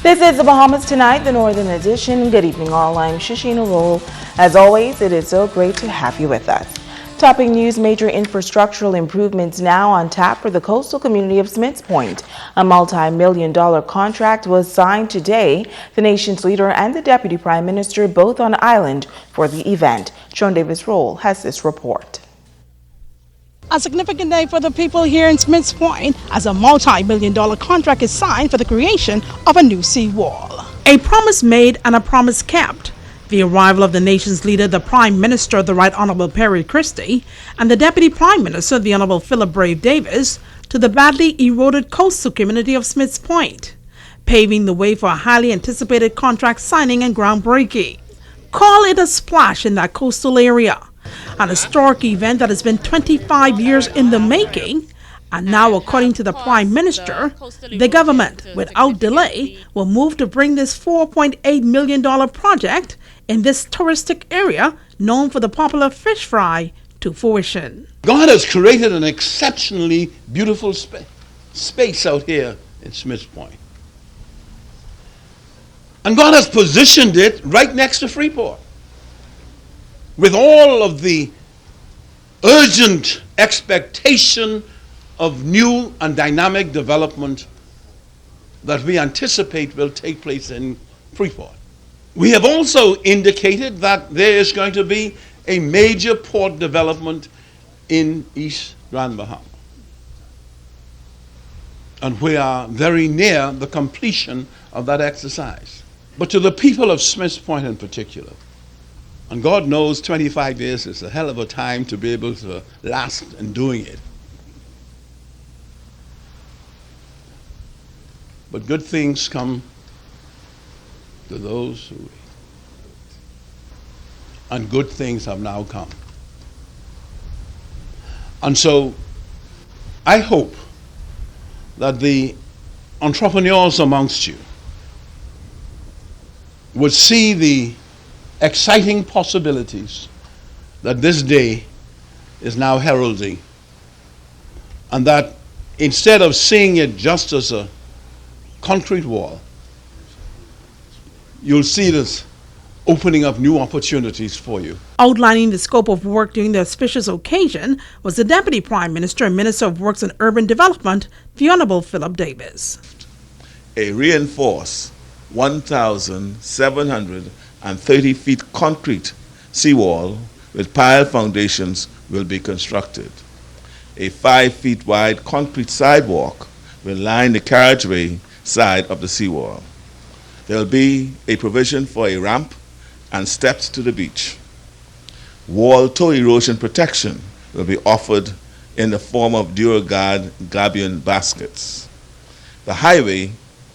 This is the Bahamas Tonight, the Northern Edition. Good evening, all. I'm Shishina Lowell. As always, it is so great to have you with us. Topping news, major infrastructural improvements now on tap for the coastal community of Smiths Point. A multi-million-dollar contract was signed today. The nation's leader and the Deputy Prime Minister both on island for the event. Sean Davis-Roll has this report. A significant day for the people here in Smiths Point as a multi-million-dollar contract is signed for the creation of a new seawall. A promise made and a promise kept. The arrival of the nation's leader, the Prime Minister, the Right Honorable Perry Christie, and the Deputy Prime Minister, the Honorable Philip Brave Davis, to the badly eroded coastal community of Smiths Point, paving the way for a highly anticipated contract signing and groundbreaking. Call it a splash in that coastal area. An historic event that has been 25 years in the making, and now, according to the Prime Minister, the government, without delay, will move to bring this $4.8 million project in this touristic area known for the popular fish fry to fruition. God has created an exceptionally beautiful space out here in Smiths Point. And God has positioned it right next to Freeport, with all of the urgent expectation of new and dynamic development that we anticipate will take place in Freeport. We have also indicated that there is going to be a major port development in East Grand Bahama. And we are very near the completion of that exercise. But to the people of Smiths Point in particular, and God knows 25 years is a hell of a time to be able to last in doing it. But good things come to those who wait. And good things have now come. And so I hope that the entrepreneurs amongst you would see the exciting possibilities that this day is now heralding, and that instead of seeing it just as a concrete wall, you'll see it as opening up new opportunities for you. Outlining the scope of work during the auspicious occasion was the Deputy Prime Minister and Minister of Works and Urban Development, the Honorable Philip Davis. A reinforced 1,730 feet concrete seawall with pile foundations will be constructed. A 5 feet wide concrete sidewalk will line the carriageway side of the seawall. There will be a provision for a ramp and steps to the beach. Wall toe erosion protection will be offered in the form of DuraGuard gabion baskets. The highway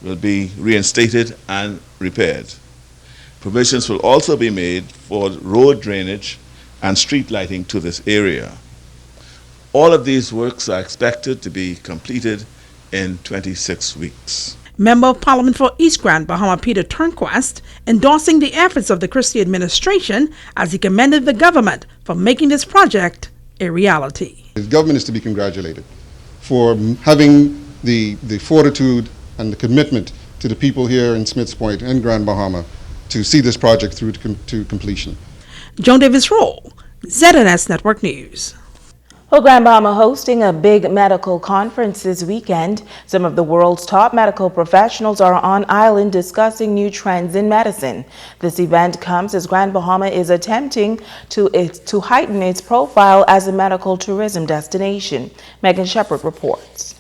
will be reinstated and repaired. Provisions will also be made for road drainage and street lighting to this area. All of these works are expected to be completed in 26 weeks. Member of Parliament for East Grand Bahama Peter Turnquest endorsing the efforts of the Christie administration as he commended the government for making this project a reality. The government is to be congratulated for having the fortitude and the commitment to the people here in Smiths Point and Grand Bahama to see this project through to completion. Joan Davis-Roll, ZNS Network News. Well, Grand Bahama hosting a big medical conference this weekend. Some of the world's top medical professionals are on island discussing new trends in medicine. This event comes as Grand Bahama is attempting to heighten its profile as a medical tourism destination. Megan Shepard reports.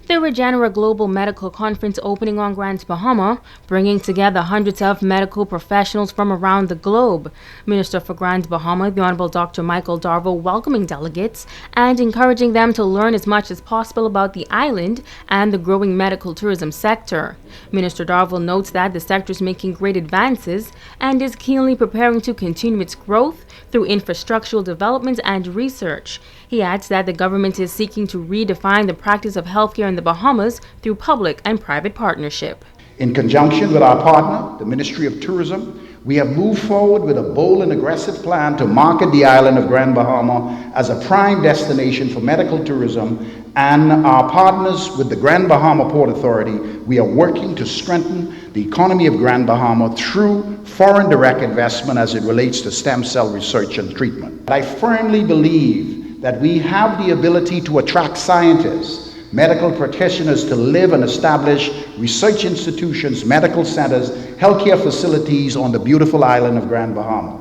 The Regenerative Global Medical Conference opening on Grand Bahama, bringing together hundreds of medical professionals from around the globe. Minister for Grand Bahama, the Honorable Dr. Michael Darville, welcoming delegates and encouraging them to learn as much as possible about the island and the growing medical tourism sector. Minister Darville notes that the sector is making great advances and is keenly preparing to continue its growth through infrastructural development and research. He adds that the government is seeking to redefine the practice of healthcare in the Bahamas through public and private partnership. In conjunction with our partner, the Ministry of Tourism, we have moved forward with a bold and aggressive plan to market the island of Grand Bahama as a prime destination for medical tourism and our partners with the Grand Bahama Port Authority, we are working to strengthen the economy of Grand Bahama through foreign direct investment as it relates to stem cell research and treatment. I firmly believe that we have the ability to attract scientists, medical practitioners to live and establish research institutions, medical centers, healthcare facilities on the beautiful island of Grand Bahama,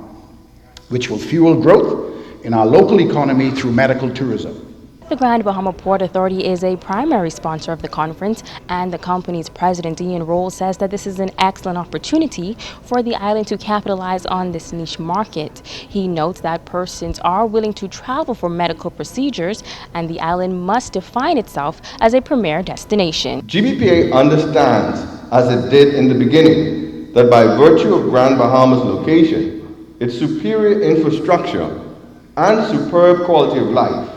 which will fuel growth in our local economy through medical tourism. The Grand Bahama Port Authority is a primary sponsor of the conference, and the company's president, Ian Roll, says that this is an excellent opportunity for the island to capitalize on this niche market. He notes that persons are willing to travel for medical procedures, and the island must define itself as a premier destination. GBPA understands, as it did in the beginning, that by virtue of Grand Bahama's location, its superior infrastructure, and superb quality of life,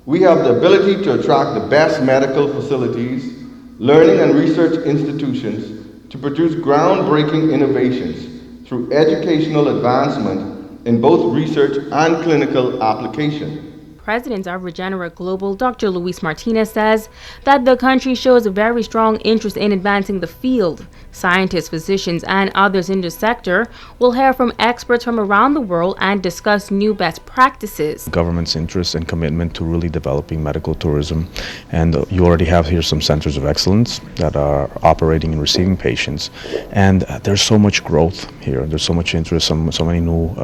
we have the ability to attract the best medical facilities, learning and research institutions to produce groundbreaking innovations through educational advancement in both research and clinical application. President of Regenerative Global, Dr. Luis Martinez, says that the country shows a very strong interest in advancing the field. Scientists, physicians, and others in the sector will hear from experts from around the world and discuss new best practices. Government's interest and commitment to really developing medical tourism, and you already have here some centers of excellence that are operating and receiving patients, and there's so much growth here. There's so much interest, so many new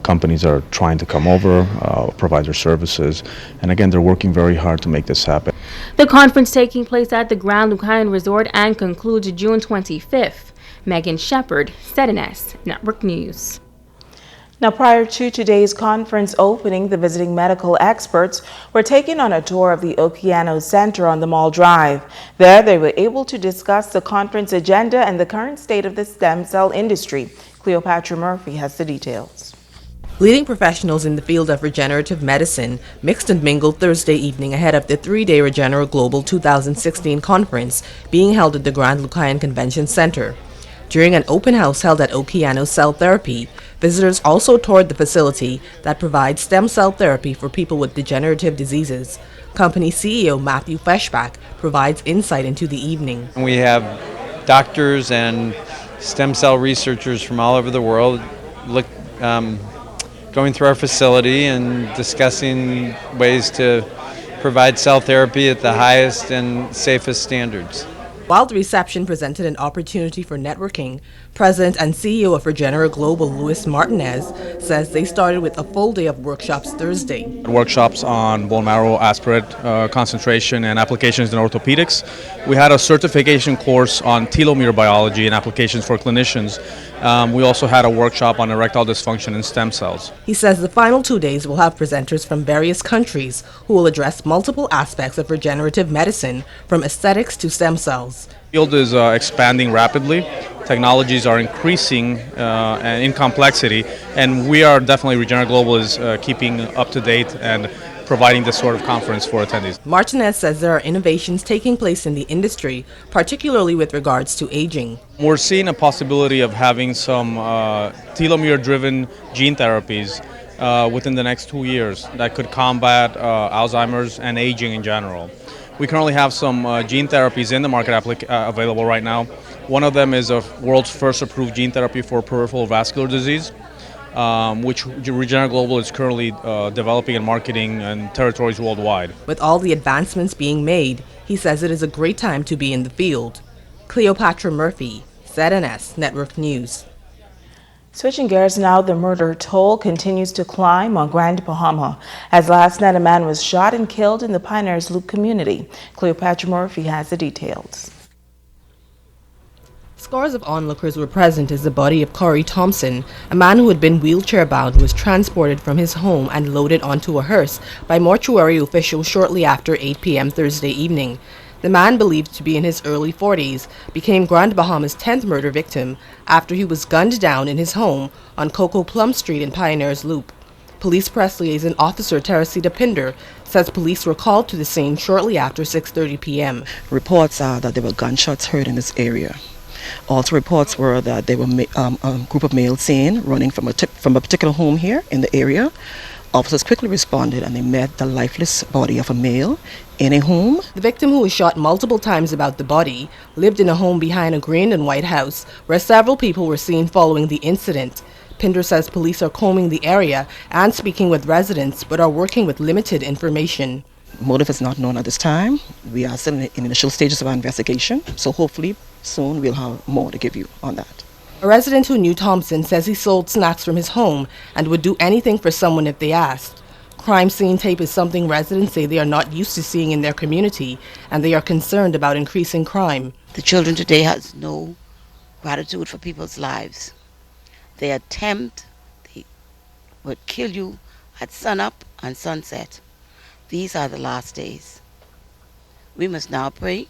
companies are trying to come over, provide their services, and again, they're working very hard to make this happen. The conference taking place at the Grand Lucayan Resort and concludes June 25th. Megan Shepard, ZNS Network News. Now, prior to today's conference opening, the visiting medical experts were taken on a tour of the Okeano Center on the Mall Drive. There, they were able to discuss the conference agenda and the current state of the stem cell industry. Cleopatra Murphy has the details. Leading professionals in the field of regenerative medicine mixed and mingled Thursday evening ahead of the three-day Regenerative Global 2016 conference being held at the Grand Lucayan Convention Center. During an open house held at Okeano Cell Therapy, visitors also toured the facility that provides stem cell therapy for people with degenerative diseases. Company CEO Matthew Feshbach provides insight into the evening. We have doctors and stem cell researchers from all over the world going through our facility and discussing ways to provide cell therapy at the highest and safest standards. While the reception presented an opportunity for networking, President and CEO of Regenerative Global, Luis Martinez, says they started with a full day of workshops Thursday. Workshops on bone marrow aspirate concentration and applications in orthopedics. We had a certification course on telomere biology and applications for clinicians. We also had a workshop on erectile dysfunction and stem cells. He says the final 2 days will have presenters from various countries who will address multiple aspects of regenerative medicine, from aesthetics to stem cells. The field is expanding rapidly. Technologies are increasing in complexity, and we are definitely, Regenerative Global is keeping up to date and providing this sort of conference for attendees. Martinez says there are innovations taking place in the industry, particularly with regards to aging. We're seeing a possibility of having some telomere-driven gene therapies within the next 2 years that could combat Alzheimer's and aging in general. We currently have some gene therapies in the market available right now. One of them is a world's first approved gene therapy for peripheral vascular disease, which Regenerative Global is currently developing and marketing in territories worldwide. With all the advancements being made, he says it is a great time to be in the field. Cleopatra Murphy, ZNS Network News. Switching gears now, the murder toll continues to climb on Grand Bahama as last night a man was shot and killed in the Pioneers Loop community. Cleopatra Murphy has the details. Scores of onlookers were present as the body of Corey Thompson, a man who had been wheelchair-bound, was transported from his home and loaded onto a hearse by mortuary officials shortly after 8 p.m. Thursday evening. The man, believed to be in his early 40s, became Grand Bahama's 10th murder victim after he was gunned down in his home on Coco Plum Street in Pioneers Loop. Police press liaison officer Teresita Pinder says police were called to the scene shortly after 6:30 p.m. Reports are that there were gunshots heard in this area. Also, reports were that there were a group of males seen running from a particular home here in the area. Officers quickly responded and they met the lifeless body of a male in a home. The victim, who was shot multiple times about the body, lived in a home behind a green and white house where several people were seen following the incident. Pinder says police are combing the area and speaking with residents, but are working with limited information. Motive is not known at this time. We are still in initial stages of our investigation, so hopefully soon we'll have more to give you on that. A resident who knew Thompson says he sold snacks from his home and would do anything for someone if they asked. Crime scene tape is something residents say they are not used to seeing in their community, and they are concerned about increasing crime. The children today has no gratitude for people's lives. They attempt, they would kill you at sunup and sunset. These are the last days. We must now pray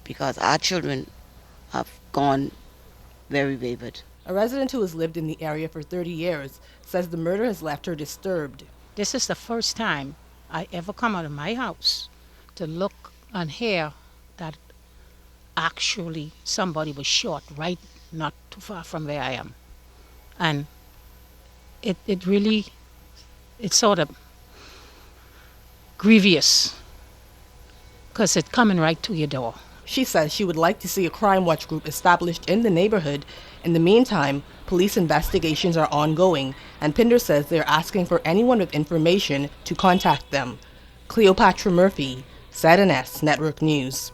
because our children have gone very wayward. A resident who has lived in the area for 30 years says the murder has left her disturbed. This is the first time I ever come out of my house to look and hear that actually somebody was shot right not too far from where I am. And it's sort of grievous because it's coming right to your door. She says she would like to see a crime watch group established in the neighborhood. In the meantime, police investigations are ongoing, and Pinder says they're asking for anyone with information to contact them. Cleopatra Murphy, ZNS Network News.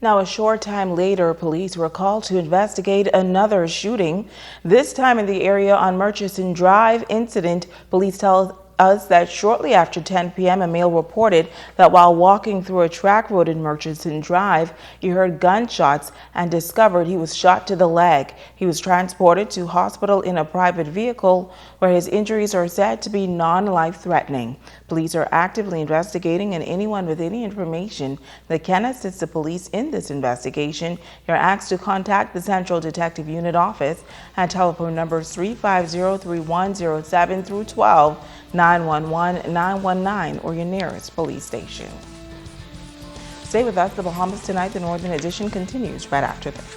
Now, a short time later, police were called to investigate another shooting, this time in the area on Murchison Drive incident. Police tell us that shortly after 10 p.m. a male reported that while walking through a track road in Murchison Drive, he heard gunshots and discovered he was shot to the leg. He was transported to hospital in a private vehicle where his injuries are said to be non-life-threatening. Police are actively investigating, and anyone with any information that can assist the police in this investigation, you're asked to contact the Central Detective Unit office at telephone numbers 350-3107 through 12, 911-919, or your nearest police station. Stay with us. The Bahamas Tonight, the Northern Edition, continues right after this.